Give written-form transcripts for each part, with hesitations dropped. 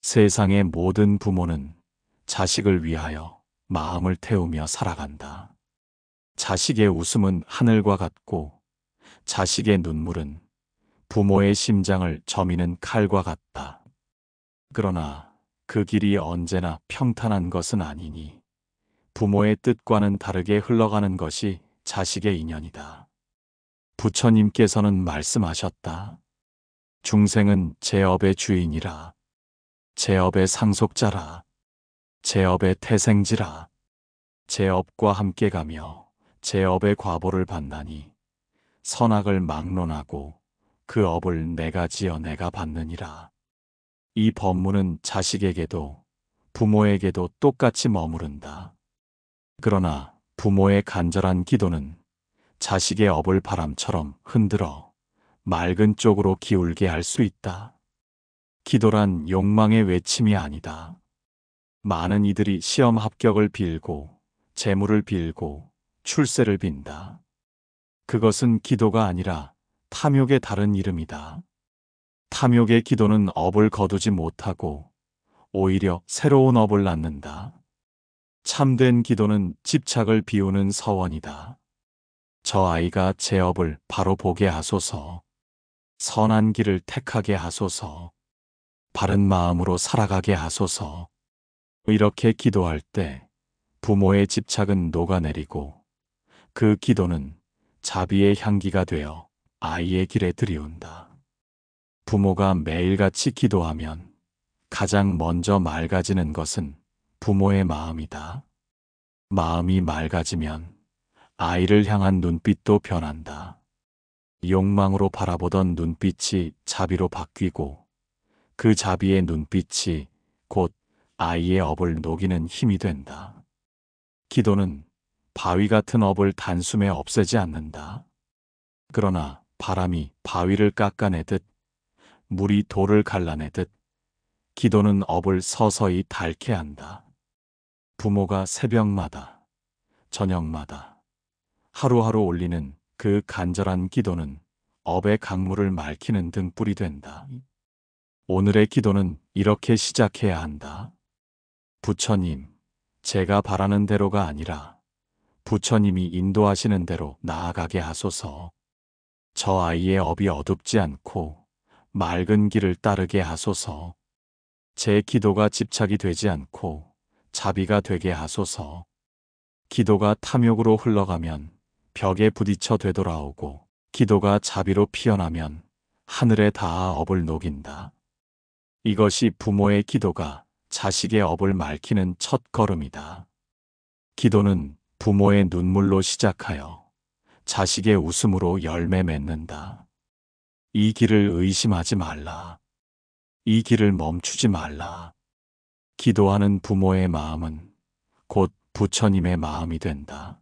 세상의 모든 부모는 자식을 위하여 마음을 태우며 살아간다. 자식의 웃음은 하늘과 같고 자식의 눈물은 부모의 심장을 저미는 칼과 같다. 그러나 그 길이 언제나 평탄한 것은 아니니 부모의 뜻과는 다르게 흘러가는 것이 자식의 인연이다. 부처님께서는 말씀하셨다. 중생은 제업의 주인이라. 제업의 상속자라. 제업의 태생지라. 제업과 함께 가며 제업의 과보를 받나니 선악을 막론하고 그 업을 내가 지어 내가 받느니라. 이 법문은 자식에게도 부모에게도 똑같이 머무른다. 그러나 부모의 간절한 기도는 자식의 업을 바람처럼 흔들어 맑은 쪽으로 기울게 할 수 있다. 기도란 욕망의 외침이 아니다. 많은 이들이 시험 합격을 빌고 재물을 빌고 출세를 빈다. 그것은 기도가 아니라 탐욕의 다른 이름이다. 탐욕의 기도는 업을 거두지 못하고 오히려 새로운 업을 낳는다. 참된 기도는 집착을 비우는 서원이다. 저 아이가 제 업을 바로 보게 하소서. 선한 길을 택하게 하소서. 바른 마음으로 살아가게 하소서. 이렇게 기도할 때 부모의 집착은 녹아내리고 그 기도는 자비의 향기가 되어 아이의 길에 들이운다. 부모가 매일같이 기도하면 가장 먼저 맑아지는 것은 부모의 마음이다. 마음이 맑아지면 아이를 향한 눈빛도 변한다. 욕망으로 바라보던 눈빛이 자비로 바뀌고 그 자비의 눈빛이 곧 아이의 업을 녹이는 힘이 된다. 기도는 바위 같은 업을 단숨에 없애지 않는다. 그러나 바람이 바위를 깎아내듯 물이 돌을 갈라내듯 기도는 업을 서서히 닳게 한다. 부모가 새벽마다 저녁마다 하루하루 올리는 그 간절한 기도는 업의 강물을 맑히는 등불이 된다. 오늘의 기도는 이렇게 시작해야 한다. 부처님, 제가 바라는 대로가 아니라 부처님이 인도하시는 대로 나아가게 하소서. 저 아이의 업이 어둡지 않고 맑은 길을 따르게 하소서. 제 기도가 집착이 되지 않고 자비가 되게 하소서. 기도가 탐욕으로 흘러가면 벽에 부딪혀 되돌아오고 기도가 자비로 피어나면 하늘에 닿아 업을 녹인다. 이것이 부모의 기도가 자식의 업을 맑히는 첫 걸음이다. 기도는 부모의 눈물로 시작하여 자식의 웃음으로 열매 맺는다. 이 길을 의심하지 말라. 이 길을 멈추지 말라. 기도하는 부모의 마음은 곧 부처님의 마음이 된다.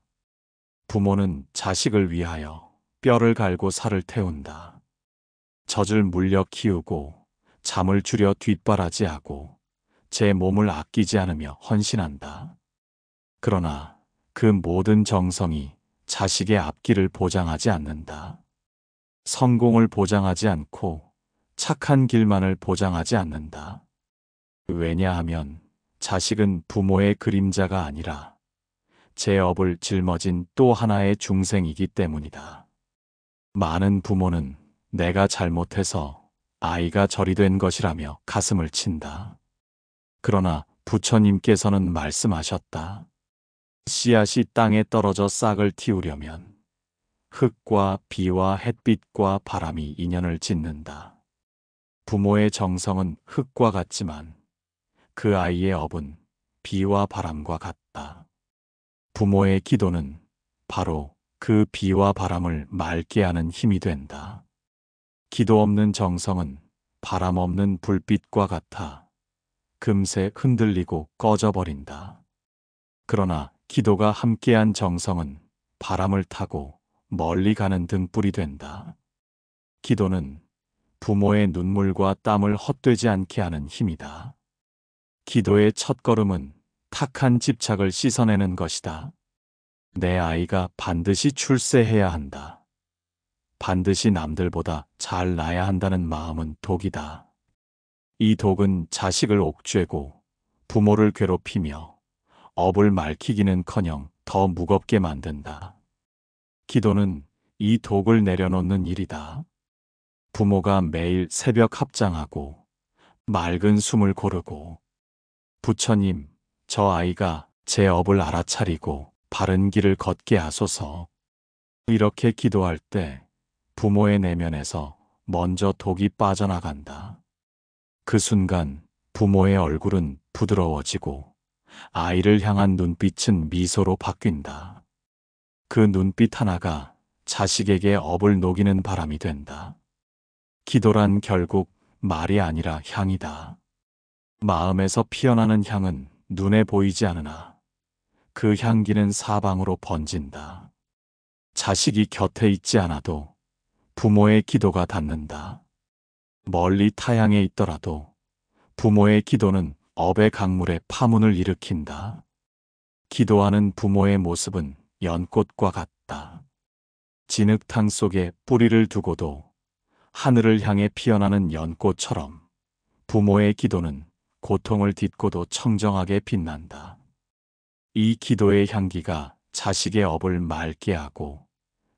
부모는 자식을 위하여 뼈를 갈고 살을 태운다. 젖을 물려 키우고 잠을 줄여 뒷바라지하고 제 몸을 아끼지 않으며 헌신한다. 그러나 그 모든 정성이 자식의 앞길을 보장하지 않는다. 성공을 보장하지 않고 착한 길만을 보장하지 않는다. 왜냐하면 자식은 부모의 그림자가 아니라 제 업을 짊어진 또 하나의 중생이기 때문이다. 많은 부모는 내가 잘못해서 아이가 절이 된 것이라며 가슴을 친다. 그러나 부처님께서는 말씀하셨다. 씨앗이 땅에 떨어져 싹을 틔우려면 흙과 비와 햇빛과 바람이 인연을 짓는다. 부모의 정성은 흙과 같지만 그 아이의 업은 비와 바람과 같다. 부모의 기도는 바로 그 비와 바람을 맑게 하는 힘이 된다. 기도 없는 정성은 바람 없는 불빛과 같아 금세 흔들리고 꺼져버린다. 그러나 기도가 함께한 정성은 바람을 타고 멀리 가는 등불이 된다. 기도는 부모의 눈물과 땀을 헛되지 않게 하는 힘이다. 기도의 첫걸음은 탁한 집착을 씻어내는 것이다. 내 아이가 반드시 출세해야 한다. 반드시 남들보다 잘 나야 한다는 마음은 독이다. 이 독은 자식을 옥죄고 부모를 괴롭히며 업을 말키기는커녕 더 무겁게 만든다. 기도는 이 독을 내려놓는 일이다. 부모가 매일 새벽 합장하고 맑은 숨을 고르고 부처님, 저 아이가 제 업을 알아차리고 바른 길을 걷게 하소서. 이렇게 기도할 때 부모의 내면에서 먼저 독이 빠져나간다. 그 순간 부모의 얼굴은 부드러워지고 아이를 향한 눈빛은 미소로 바뀐다. 그 눈빛 하나가 자식에게 업을 녹이는 바람이 된다. 기도란 결국 말이 아니라 향이다. 마음에서 피어나는 향은 눈에 보이지 않으나 그 향기는 사방으로 번진다. 자식이 곁에 있지 않아도 부모의 기도가 닿는다. 멀리 타향에 있더라도 부모의 기도는 업의 강물에 파문을 일으킨다. 기도하는 부모의 모습은 연꽃과 같다. 진흙탕 속에 뿌리를 두고도 하늘을 향해 피어나는 연꽃처럼 부모의 기도는 고통을 딛고도 청정하게 빛난다. 이 기도의 향기가 자식의 업을 맑게 하고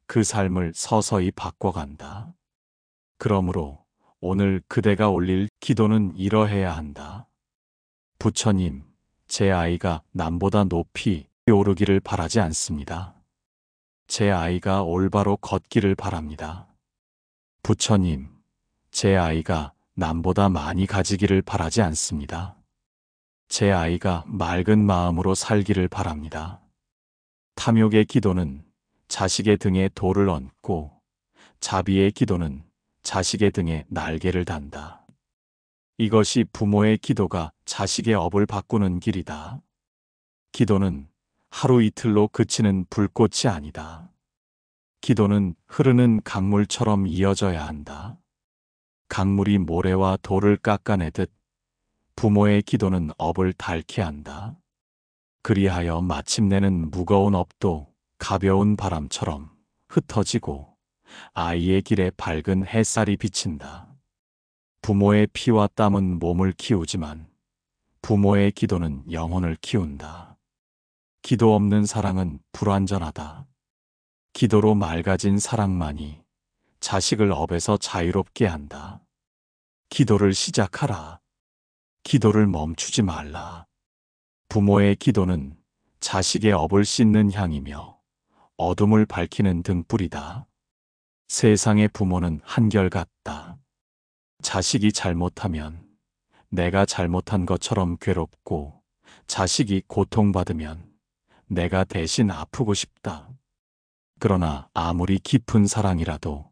그 삶을 서서히 바꿔간다. 그러므로 오늘 그대가 올릴 기도는 이러해야 한다. 부처님, 제 아이가 남보다 높이 오르기를 바라지 않습니다. 제 아이가 올바로 걷기를 바랍니다. 부처님, 제 아이가 남보다 많이 가지기를 바라지 않습니다. 제 아이가 맑은 마음으로 살기를 바랍니다. 탐욕의 기도는 자식의 등에 돌을 얹고 자비의 기도는 자식의 등에 날개를 단다. 이것이 부모의 기도가 자식의 업을 바꾸는 길이다. 기도는 하루 이틀로 그치는 불꽃이 아니다. 기도는 흐르는 강물처럼 이어져야 한다. 강물이 모래와 돌을 깎아내듯 부모의 기도는 업을 닳게 한다. 그리하여 마침내는 무거운 업도 가벼운 바람처럼 흩어지고 아이의 길에 밝은 햇살이 비친다. 부모의 피와 땀은 몸을 키우지만 부모의 기도는 영혼을 키운다. 기도 없는 사랑은 불완전하다. 기도로 맑아진 사랑만이 자식을 업에서 자유롭게 한다. 기도를 시작하라. 기도를 멈추지 말라. 부모의 기도는 자식의 업을 씻는 향이며 어둠을 밝히는 등불이다. 세상의 부모는 한결같다. 자식이 잘못하면 내가 잘못한 것처럼 괴롭고 자식이 고통받으면 내가 대신 아프고 싶다. 그러나 아무리 깊은 사랑이라도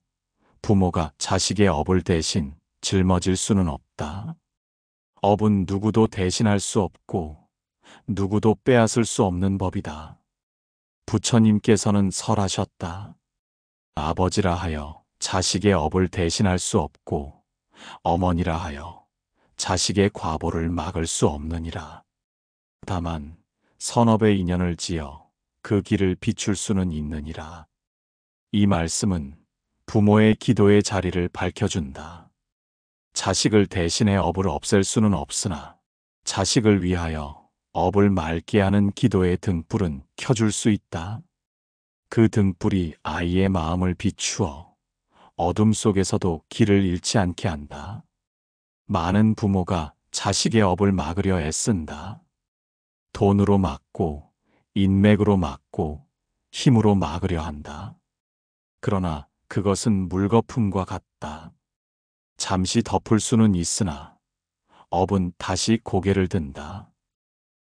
부모가 자식의 업을 대신 짊어질 수는 없다. 업은 누구도 대신할 수 없고 누구도 빼앗을 수 없는 법이다. 부처님께서는 설하셨다. 아버지라 하여 자식의 업을 대신할 수 없고 어머니라 하여 자식의 과보를 막을 수 없느니라. 다만 선업의 인연을 지어 그 길을 비출 수는 있느니라. 이 말씀은 부모의 기도의 자리를 밝혀준다. 자식을 대신해 업을 없앨 수는 없으나 자식을 위하여 업을 맑게 하는 기도의 등불은 켜줄 수 있다. 그 등불이 아이의 마음을 비추어 어둠 속에서도 길을 잃지 않게 한다. 많은 부모가 자식의 업을 막으려 애쓴다. 돈으로 막고 인맥으로 막고 힘으로 막으려 한다. 그러나 그것은 물거품과 같다. 잠시 덮을 수는 있으나 업은 다시 고개를 든다.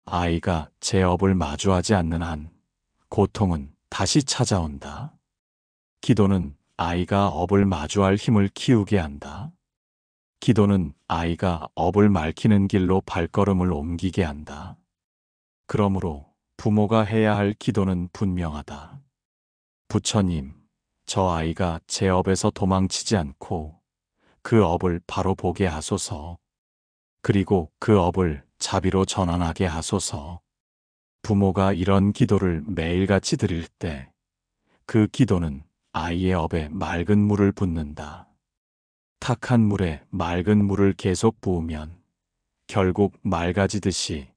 아이가 제 업을 마주하지 않는 한 고통은 다시 찾아온다. 기도는 아이가 업을 마주할 힘을 키우게 한다. 기도는 아이가 업을 맑히는 길로 발걸음을 옮기게 한다. 그러므로 부모가 해야 할 기도는 분명하다. 부처님, 저 아이가 제 업에서 도망치지 않고 그 업을 바로 보게 하소서. 그리고 그 업을 자비로 전환하게 하소서. 부모가 이런 기도를 매일같이 드릴 때 그 기도는 아이의 업에 맑은 물을 붓는다. 탁한 물에 맑은 물을 계속 부으면 결국 맑아지듯이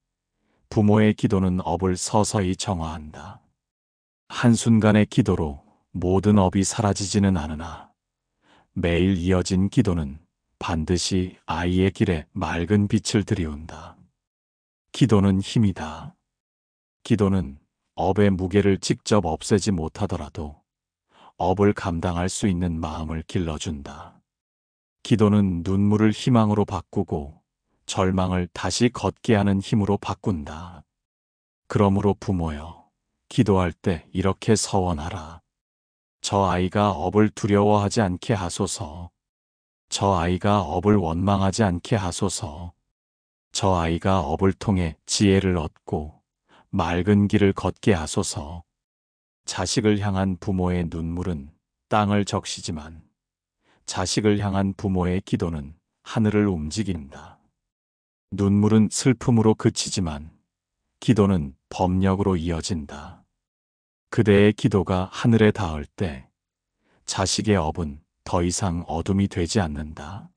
부모의 기도는 업을 서서히 정화한다. 한순간의 기도로 모든 업이 사라지지는 않으나 매일 이어진 기도는 반드시 아이의 길에 맑은 빛을 들이운다. 기도는 힘이다. 기도는 업의 무게를 직접 없애지 못하더라도 업을 감당할 수 있는 마음을 길러준다. 기도는 눈물을 희망으로 바꾸고 절망을 다시 걷게 하는 힘으로 바꾼다. 그러므로 부모여, 기도할 때 이렇게 서원하라. 저 아이가 업을 두려워하지 않게 하소서. 저 아이가 업을 원망하지 않게 하소서. 저 아이가 업을 통해 지혜를 얻고 맑은 길을 걷게 하소서. 자식을 향한 부모의 눈물은 땅을 적시지만 자식을 향한 부모의 기도는 하늘을 움직인다. 눈물은 슬픔으로 그치지만 기도는 법력으로 이어진다. 그대의 기도가 하늘에 닿을 때 자식의 업은 더 이상 어둠이 되지 않는다.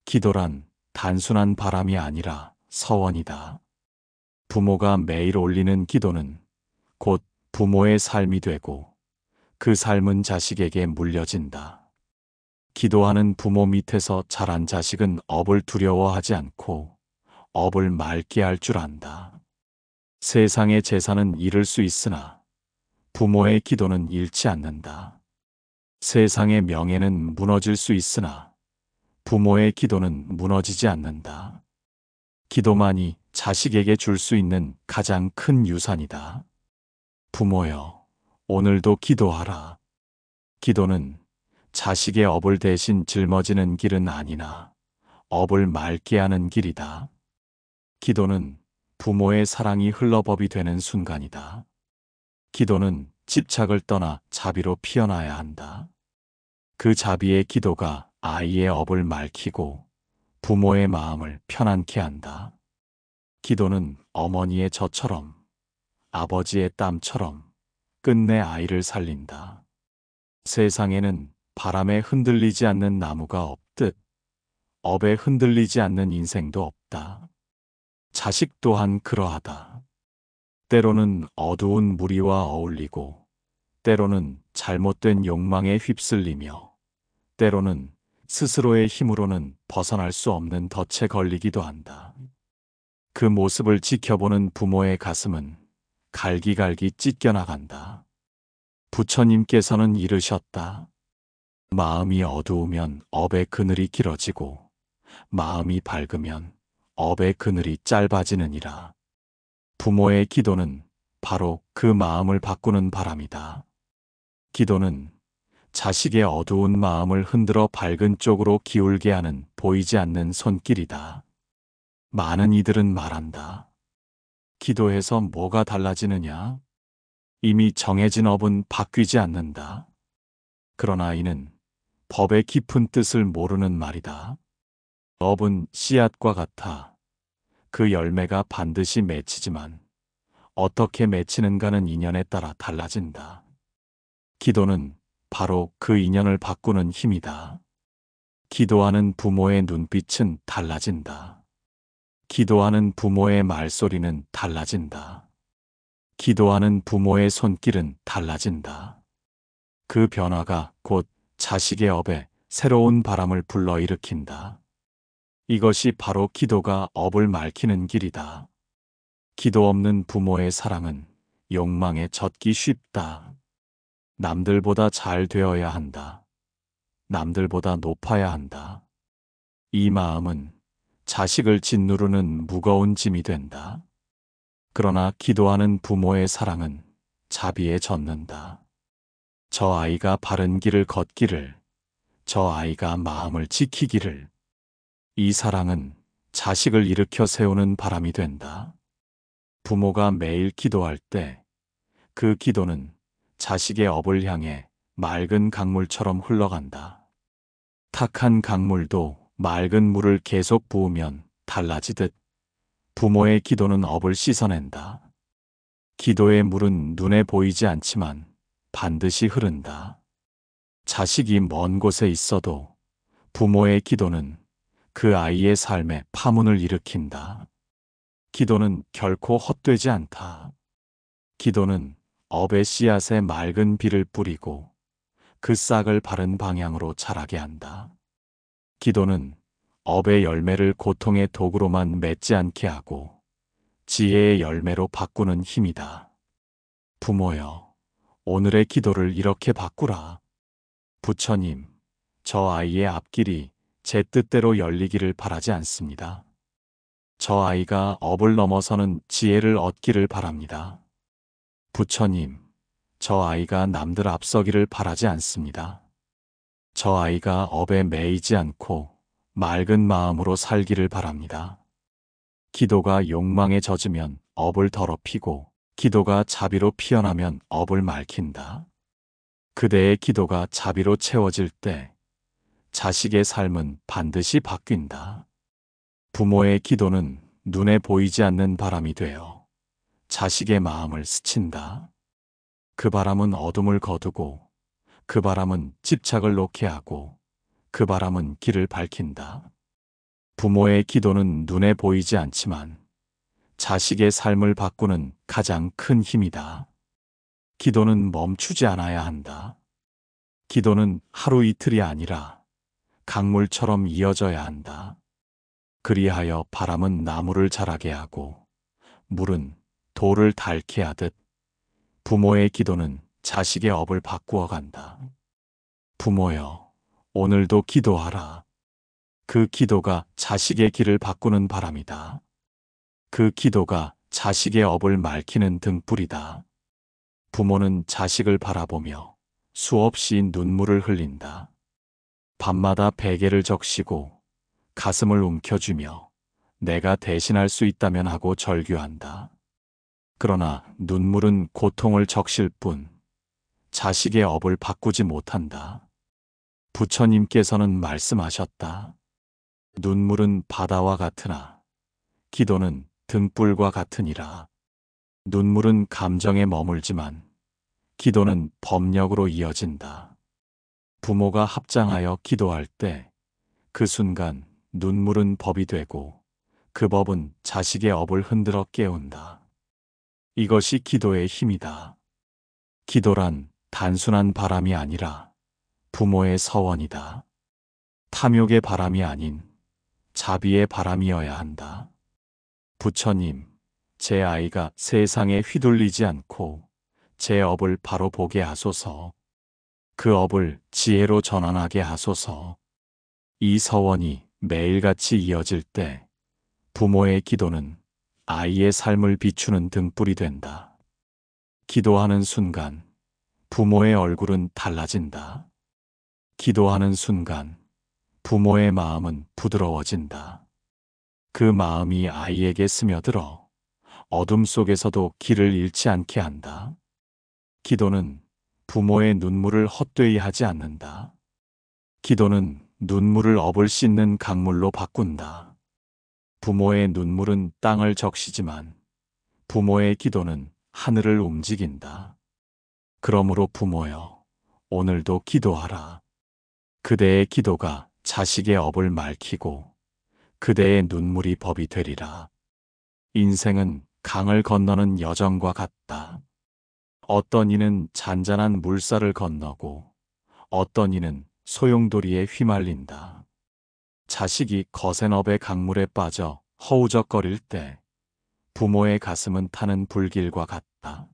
기도란 단순한 바람이 아니라 서원이다. 부모가 매일 올리는 기도는 곧 부모의 삶이 되고 그 삶은 자식에게 물려진다. 기도하는 부모 밑에서 자란 자식은 업을 두려워하지 않고 업을 맑게 할 줄 안다. 세상의 재산은 잃을 수 있으나 부모의 기도는 잃지 않는다. 세상의 명예는 무너질 수 있으나 부모의 기도는 무너지지 않는다. 기도만이 자식에게 줄 수 있는 가장 큰 유산이다. 부모여, 오늘도 기도하라. 기도는 자식의 업을 대신 짊어지는 길은 아니나 업을 맑게 하는 길이다. 기도는 부모의 사랑이 흘러법이 되는 순간이다. 기도는 집착을 떠나 자비로 피어나야 한다. 그 자비의 기도가 아이의 업을 맑히고 부모의 마음을 편안케 한다. 기도는 어머니의 젖처럼 아버지의 땀처럼 끝내 아이를 살린다. 세상에는 바람에 흔들리지 않는 나무가 없듯 업에 흔들리지 않는 인생도 없다. 자식 또한 그러하다. 때로는 어두운 무리와 어울리고 때로는 잘못된 욕망에 휩쓸리며 때로는 스스로의 힘으로는 벗어날 수 없는 덫에 걸리기도 한다. 그 모습을 지켜보는 부모의 가슴은 갈기갈기 찢겨나간다. 부처님께서는 이르셨다. 마음이 어두우면 업의 그늘이 길어지고 마음이 밝으면 업의 그늘이 짧아지느니라. 부모의 기도는 바로 그 마음을 바꾸는 바람이다. 기도는 자식의 어두운 마음을 흔들어 밝은 쪽으로 기울게 하는 보이지 않는 손길이다. 많은 이들은 말한다. 기도해서 뭐가 달라지느냐? 이미 정해진 업은 바뀌지 않는다. 그러나 이는 법의 깊은 뜻을 모르는 말이다. 업은 씨앗과 같아 그 열매가 반드시 맺히지만 어떻게 맺히는가는 인연에 따라 달라진다. 기도는 바로 그 인연을 바꾸는 힘이다. 기도하는 부모의 눈빛은 달라진다. 기도하는 부모의 말소리는 달라진다. 기도하는 부모의 손길은 달라진다. 그 변화가 곧 자식의 업에 새로운 바람을 불러일으킨다. 이것이 바로 기도가 업을 맑히는 길이다. 기도 없는 부모의 사랑은 욕망에 젖기 쉽다. 남들보다 잘 되어야 한다. 남들보다 높아야 한다. 이 마음은 자식을 짓누르는 무거운 짐이 된다. 그러나 기도하는 부모의 사랑은 자비에 젖는다. 저 아이가 바른 길을 걷기를, 저 아이가 마음을 지키기를. 이 사랑은 자식을 일으켜 세우는 바람이 된다. 부모가 매일 기도할 때 그 기도는 자식의 업을 향해 맑은 강물처럼 흘러간다. 탁한 강물도 맑은 물을 계속 부으면 달라지듯 부모의 기도는 업을 씻어낸다. 기도의 물은 눈에 보이지 않지만 반드시 흐른다. 자식이 먼 곳에 있어도 부모의 기도는 그 아이의 삶에 파문을 일으킨다. 기도는 결코 헛되지 않다. 기도는 업의 씨앗에 맑은 비를 뿌리고 그 싹을 바른 방향으로 자라게 한다. 기도는 업의 열매를 고통의 도구로만 맺지 않게 하고 지혜의 열매로 바꾸는 힘이다. 부모여, 오늘의 기도를 이렇게 바꾸라. 부처님, 저 아이의 앞길이 제 뜻대로 열리기를 바라지 않습니다. 저 아이가 업을 넘어서는 지혜를 얻기를 바랍니다. 부처님, 저 아이가 남들 앞서기를 바라지 않습니다. 저 아이가 업에 매이지 않고 맑은 마음으로 살기를 바랍니다. 기도가 욕망에 젖으면 업을 더럽히고 기도가 자비로 피어나면 업을 맑힌다. 그대의 기도가 자비로 채워질 때 자식의 삶은 반드시 바뀐다. 부모의 기도는 눈에 보이지 않는 바람이 되어 자식의 마음을 스친다. 그 바람은 어둠을 거두고 그 바람은 집착을 놓게 하고 그 바람은 길을 밝힌다. 부모의 기도는 눈에 보이지 않지만 자식의 삶을 바꾸는 가장 큰 힘이다. 기도는 멈추지 않아야 한다. 기도는 하루 이틀이 아니라 강물처럼 이어져야 한다. 그리하여 바람은 나무를 자라게 하고 물은 돌을 닳게 하듯 부모의 기도는 자식의 업을 바꾸어 간다. 부모여, 오늘도 기도하라. 그 기도가 자식의 길을 바꾸는 바람이다. 그 기도가 자식의 업을 맑히는 등불이다. 부모는 자식을 바라보며 수없이 눈물을 흘린다. 밤마다 베개를 적시고 가슴을 움켜쥐며 내가 대신할 수 있다면 하고 절규한다. 그러나 눈물은 고통을 적실 뿐 자식의 업을 바꾸지 못한다. 부처님께서는 말씀하셨다. 눈물은 바다와 같으나 기도는 등불과 같으니라. 눈물은 감정에 머물지만 기도는 법력으로 이어진다. 부모가 합장하여 기도할 때 그 순간 눈물은 법이 되고 그 법은 자식의 업을 흔들어 깨운다. 이것이 기도의 힘이다. 기도란 단순한 바람이 아니라 부모의 서원이다. 탐욕의 바람이 아닌 자비의 바람이어야 한다. 부처님, 제 아이가 세상에 휘둘리지 않고 제 업을 바로 보게 하소서. 그 업을 지혜로 전환하게 하소서. 이 서원이 매일같이 이어질 때 부모의 기도는 아이의 삶을 비추는 등불이 된다. 기도하는 순간 부모의 얼굴은 달라진다. 기도하는 순간 부모의 마음은 부드러워진다. 그 마음이 아이에게 스며들어 어둠 속에서도 길을 잃지 않게 한다. 기도는 부모의 눈물을 헛되이 하지 않는다. 기도는 눈물을 업을 씻는 강물로 바꾼다. 부모의 눈물은 땅을 적시지만 부모의 기도는 하늘을 움직인다. 그러므로 부모여, 오늘도 기도하라. 그대의 기도가 자식의 업을 맑히고 그대의 눈물이 법이 되리라. 인생은 강을 건너는 여정과 같다. 어떤 이는 잔잔한 물살을 건너고 어떤 이는 소용돌이에 휘말린다. 자식이 거센 업의 강물에 빠져 허우적거릴 때 부모의 가슴은 타는 불길과 같다.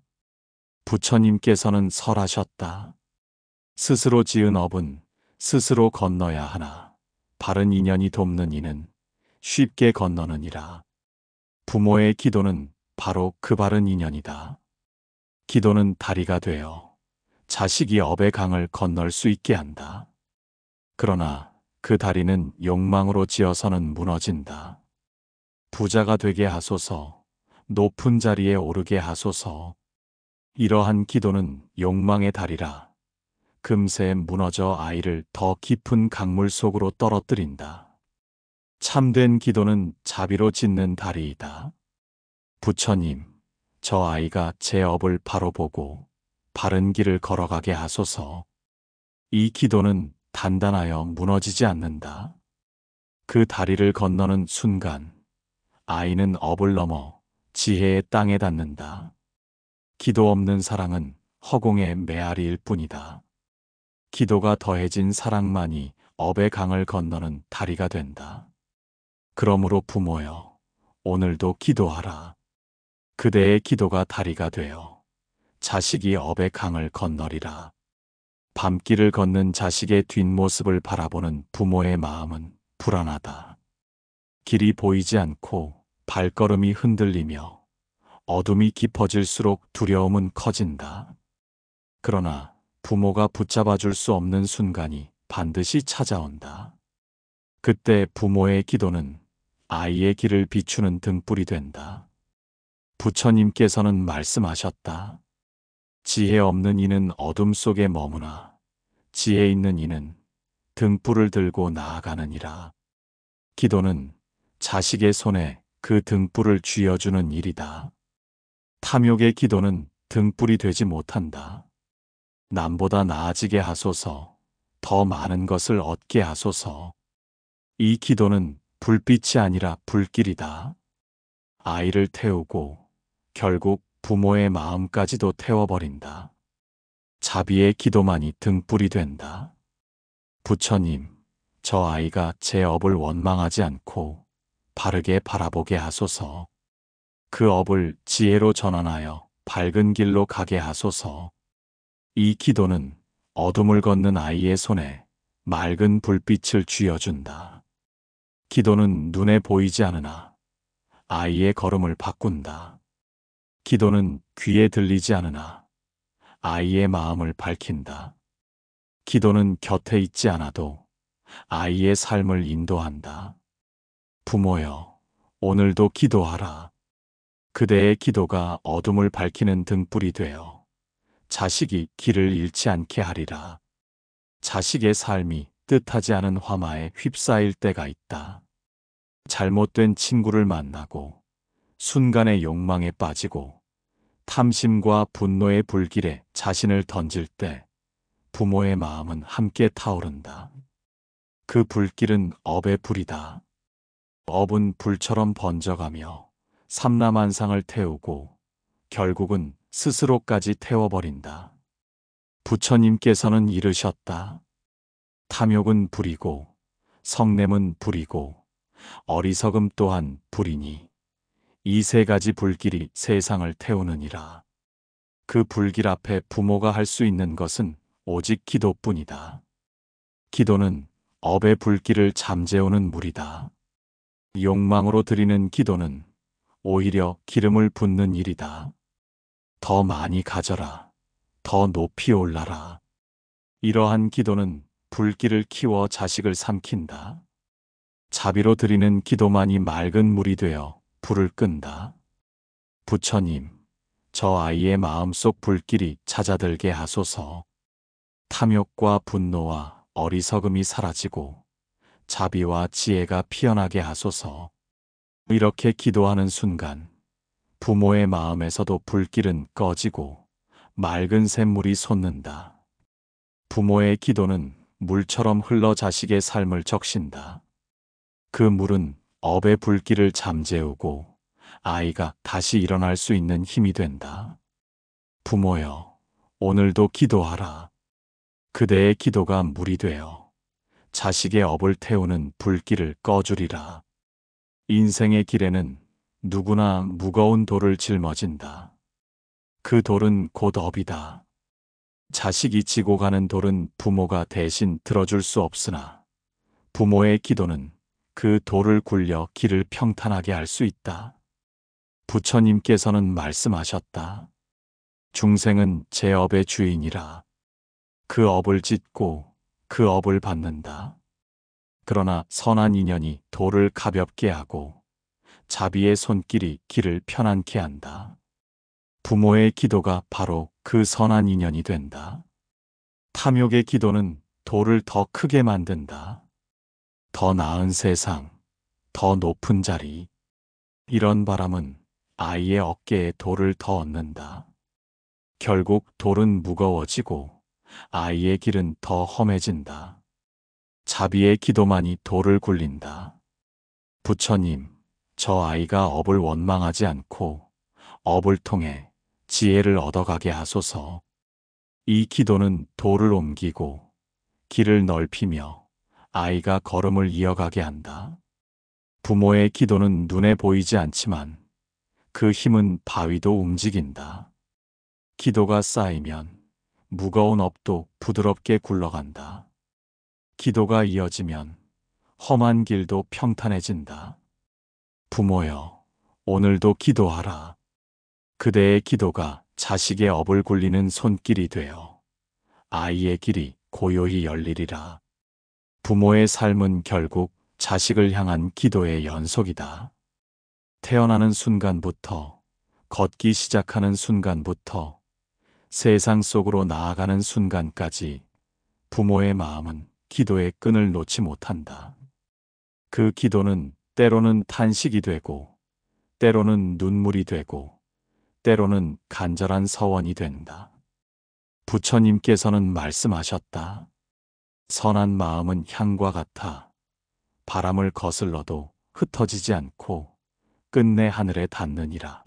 부처님께서는 설하셨다. 스스로 지은 업은 스스로 건너야 하나 바른 인연이 돕는 이는 쉽게 건너느니라. 부모의 기도는 바로 그 바른 인연이다. 기도는 다리가 되어 자식이 업의 강을 건널 수 있게 한다. 그러나 그 다리는 욕망으로 지어서는 무너진다. 부자가 되게 하소서, 높은 자리에 오르게 하소서. 이러한 기도는 욕망의 다리라. 금세 무너져 아이를 더 깊은 강물 속으로 떨어뜨린다. 참된 기도는 자비로 짓는 다리이다. 부처님, 저 아이가 제 업을 바로 보고 바른 길을 걸어가게 하소서. 이 기도는 단단하여 무너지지 않는다. 그 다리를 건너는 순간 아이는 업을 넘어 지혜의 땅에 닿는다. 기도 없는 사랑은 허공의 메아리일 뿐이다. 기도가 더해진 사랑만이 업의 강을 건너는 다리가 된다. 그러므로 부모여, 오늘도 기도하라. 그대의 기도가 다리가 되어 자식이 업의 강을 건너리라. 밤길을 걷는 자식의 뒷모습을 바라보는 부모의 마음은 불안하다. 길이 보이지 않고 발걸음이 흔들리며 어둠이 깊어질수록 두려움은 커진다. 그러나 부모가 붙잡아 줄 수 없는 순간이 반드시 찾아온다. 그때 부모의 기도는 아이의 길을 비추는 등불이 된다. 부처님께서는 말씀하셨다. 지혜 없는 이는 어둠 속에 머무나 지혜 있는 이는 등불을 들고 나아가느니라. 기도는 자식의 손에 그 등불을 쥐어주는 일이다. 탐욕의 기도는 등불이 되지 못한다. 남보다 나아지게 하소서, 더 많은 것을 얻게 하소서. 이 기도는 불빛이 아니라 불길이다. 아이를 태우고 결국 부모의 마음까지도 태워버린다. 자비의 기도만이 등불이 된다. 부처님, 저 아이가 제 업을 원망하지 않고 바르게 바라보게 하소서. 그 업을 지혜로 전환하여 밝은 길로 가게 하소서. 이 기도는 어둠을 걷는 아이의 손에 맑은 불빛을 쥐어준다. 기도는 눈에 보이지 않으나 아이의 걸음을 바꾼다. 기도는 귀에 들리지 않으나 아이의 마음을 밝힌다. 기도는 곁에 있지 않아도 아이의 삶을 인도한다. 부모여, 오늘도 기도하라. 그대의 기도가 어둠을 밝히는 등불이 되어 자식이 길을 잃지 않게 하리라. 자식의 삶이 뜻하지 않은 화마에 휩싸일 때가 있다. 잘못된 친구를 만나고 순간의 욕망에 빠지고 탐심과 분노의 불길에 자신을 던질 때 부모의 마음은 함께 타오른다. 그 불길은 업의 불이다. 업은 불처럼 번져가며 삼라만상을 태우고 결국은 스스로까지 태워버린다. 부처님께서는 이르셨다. 탐욕은 불이고 성냄은 불이고 어리석음 또한 불이니 이 세 가지 불길이 세상을 태우느니라. 그 불길 앞에 부모가 할 수 있는 것은 오직 기도뿐이다. 기도는 업의 불길을 잠재우는 물이다. 욕망으로 드리는 기도는 오히려 기름을 붓는 일이다. 더 많이 가져라. 더 높이 올라라. 이러한 기도는 불길을 키워 자식을 삼킨다. 자비로 드리는 기도만이 맑은 물이 되어 불을 끈다. 부처님, 저 아이의 마음속 불길이 찾아들게 하소서. 탐욕과 분노와 어리석음이 사라지고 자비와 지혜가 피어나게 하소서. 이렇게 기도하는 순간 부모의 마음에서도 불길은 꺼지고 맑은 샘물이 솟는다. 부모의 기도는 물처럼 흘러 자식의 삶을 적신다. 그 물은 업의 불길을 잠재우고 아이가 다시 일어날 수 있는 힘이 된다. 부모여, 오늘도 기도하라. 그대의 기도가 물이 되어 자식의 업을 태우는 불길을 꺼주리라. 인생의 길에는 누구나 무거운 돌을 짊어진다. 그 돌은 곧 업이다. 자식이 지고 가는 돌은 부모가 대신 들어줄 수 없으나 부모의 기도는 그 돌을 굴려 길을 평탄하게 할 수 있다. 부처님께서는 말씀하셨다. 중생은 제 업의 주인이라. 그 업을 짓고 그 업을 받는다. 그러나 선한 인연이 돌을 가볍게 하고 자비의 손길이 길을 편안케 한다. 부모의 기도가 바로 그 선한 인연이 된다. 탐욕의 기도는 돌을 더 크게 만든다. 더 나은 세상, 더 높은 자리. 이런 바람은 아이의 어깨에 돌을 더 얹는다. 결국 돌은 무거워지고 아이의 길은 더 험해진다. 자비의 기도만이 돌을 굴린다. 부처님, 저 아이가 업을 원망하지 않고 업을 통해 지혜를 얻어가게 하소서. 이 기도는 돌을 옮기고 길을 넓히며 아이가 걸음을 이어가게 한다. 부모의 기도는 눈에 보이지 않지만 그 힘은 바위도 움직인다. 기도가 쌓이면 무거운 업도 부드럽게 굴러간다. 기도가 이어지면 험한 길도 평탄해진다. 부모여, 오늘도 기도하라. 그대의 기도가 자식의 업을 굴리는 손길이 되어 아이의 길이 고요히 열리리라. 부모의 삶은 결국 자식을 향한 기도의 연속이다. 태어나는 순간부터, 걷기 시작하는 순간부터, 세상 속으로 나아가는 순간까지 부모의 마음은 기도의 끈을 놓지 못한다. 그 기도는 때로는 탄식이 되고, 때로는 눈물이 되고, 때로는 간절한 서원이 된다. 부처님께서는 말씀하셨다. 선한 마음은 향과 같아 바람을 거슬러도 흩어지지 않고 끝내 하늘에 닿느니라.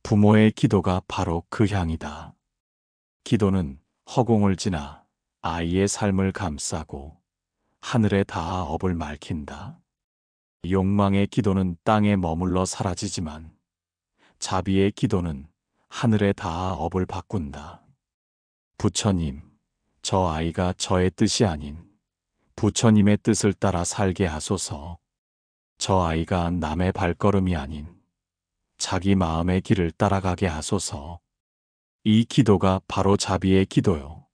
부모의 기도가 바로 그 향이다. 기도는 허공을 지나 아이의 삶을 감싸고 하늘에 닿아 업을 맑힌다. 욕망의 기도는 땅에 머물러 사라지지만 자비의 기도는 하늘에 닿아 업을 바꾼다. 부처님, 저 아이가 저의 뜻이 아닌 부처님의 뜻을 따라 살게 하소서. 저 아이가 남의 발걸음이 아닌 자기 마음의 길을 따라가게 하소서. 이 기도가 바로 자비의 기도요.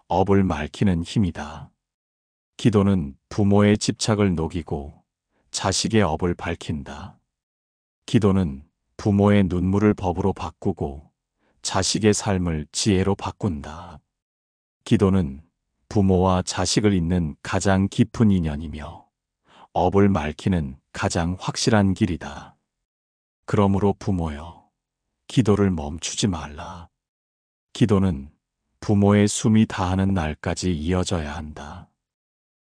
업을 맑히는 힘이다. 기도는 부모의 집착을 녹이고 자식의 업을 밝힌다. 기도는 부모의 눈물을 법으로 바꾸고 자식의 삶을 지혜로 바꾼다. 기도는 부모와 자식을 잇는 가장 깊은 인연이며 업을 맑히는 가장 확실한 길이다. 그러므로 부모여, 기도를 멈추지 말라. 기도는 부모의 숨이 다하는 날까지 이어져야 한다.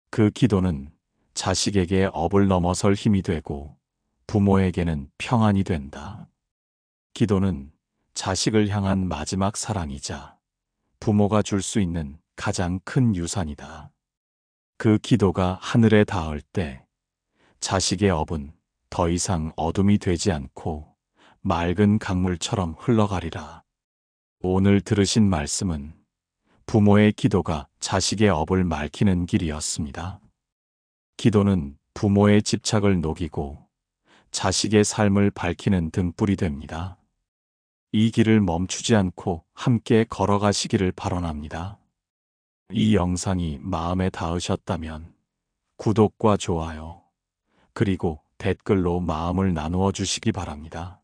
그 기도는 자식에게 업을 넘어설 힘이 되고 부모에게는 평안이 된다. 기도는 자식을 향한 마지막 사랑이자 부모가 줄 수 있는 가장 큰 유산이다. 그 기도가 하늘에 닿을 때 자식의 업은 더 이상 어둠이 되지 않고 맑은 강물처럼 흘러가리라. 오늘 들으신 말씀은 부모의 기도가 자식의 업을 맑히는 길이었습니다. 기도는 부모의 집착을 녹이고 자식의 삶을 밝히는 등불이 됩니다. 이 길을 멈추지 않고 함께 걸어가시기를 바라랍니다. 이 영상이 마음에 닿으셨다면 구독과 좋아요, 그리고 댓글로 마음을 나누어 주시기 바랍니다.